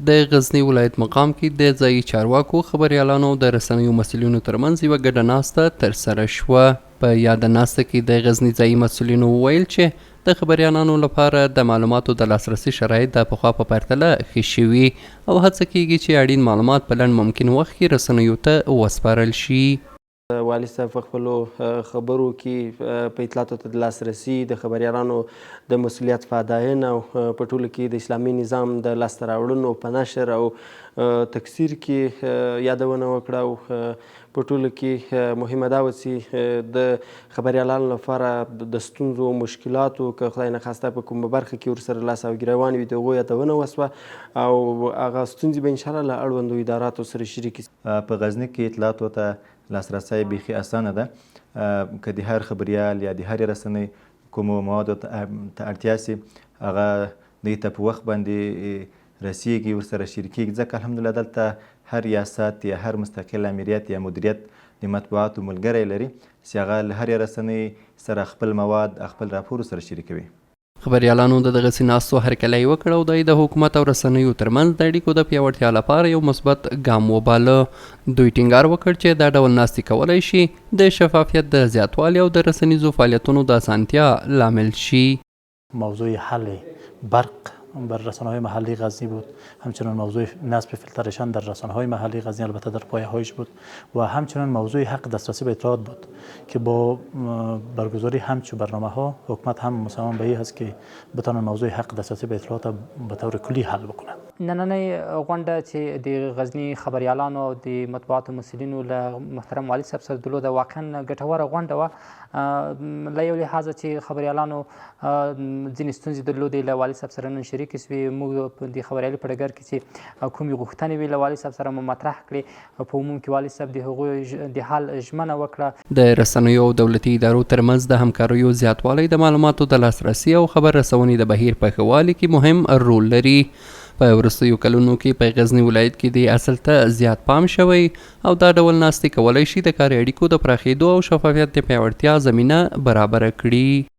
د غزنی ولایت مقام کې د ځایي چارواکو خبریالانو او د رسنیو مسؤلینو ترمنځ یوه ګډه ناسته ترسره شوه. په یاده ناسته کې د غزني ځایي مسؤلینو وویل چې د خبریالانو لپاره د معلوماتو د لاسرسي شرایط د پخوا په پرتله ښه شوي او هڅه کیږي چې اړین معلومات په لنډ ممکن وخت کې رسنیو ته وسپارل شي. والي صاحب په خپلو خبرو کې په اطلاعاتو ته د لاسرسي د خبریالانو د مسؤلیت په اداینه او په ټولو کې د اسلامي نظام د لاسته راوړنو په نشر او تکثیر کې یادونه وکړه او په ټولو کې مهمه دا وه چې د خبریالانو لپاره د ستونزو او مشکلاتو که خدای نخواسته په کومه برخه کې ورسره لاس او ګریوان وي د هغو یادونه وسوه او هغه ستونزې به انشاءالله له اړوندو اداراتو سره شریکې شي. په غزني کې اطلاعاتو ته لاسرسی بیخي اسانه ده که د هر خبریال یا د هرې رسنۍ کومو موادو ته اړتیا سي هغه دوی ته په وخت باندې رسیږي ورسره شریکېږي ځکه الحمدلله دلته هر ریاست یا هر مستقل امریت یا مدیریت د مطبوعاتو ملګری لري چې هغه له هرې رسنۍ سره خپل مواد خپل راپور سره شریکوي. خبریالانو د دغسې ناستو هرکلی وکړ او د حکومت او رسنیو ترمنځ د اړیکو د پیاوړتیا لپاره یو مثبت ګام وباله. دوی ټینګار وکړ چې دا ډول ناستې کولی شي د شفافیت د زیاتوالي او د رسنیزو فعالیتونو د اسانتیا لامل شي. موضوع حل برق بر رسانه‌های محلی غزنی بود، همچنین موضوع نصب فیلترشن در رسانه‌های محلی غزنی البته در پایه‌هایش بود و همچنین موضوع حق دسترسی به اطلاعات بود که با برگزاری همچون برنامه‌ها حکومت هم مصمم به این هست که بتونه موضوع حق دسترسی به اطلاعات به طور کلی حل بکنه. نننۍ غونډه چې د غزني خبریالانو او د مطبوعاتو مسؤلینو له محترم والي صاحب سره درلوده واقعا ګټوره غونډه وه. له یو لحاظه چې خبریالانو ځینې ستونزې درلودې له والي صاحب سره نن شریکې سوې. موږ د خبریالۍ په ډګر کې چې کومې غوښتنې وې له والي صاحب سره مو مطرح کړې په عموم کې والي صاحب د هغوی د حل ژمنه وکړه. د رسنیو او دولتي ادارو ترمنځ د همکاریو زیاتوالی د معلوماتو د لاسرسي او خبر رسونې د بهیر په ښه والي کې مهم رول لري. په وروستیو کلونو کې په غزني ولایت کې د اصل ته زیات پام شوی او دا ډول ناستې کولی شي د کاري اړیکو د پراخېدو او شفافیت د پیاوړتیا زمینه برابره کړي.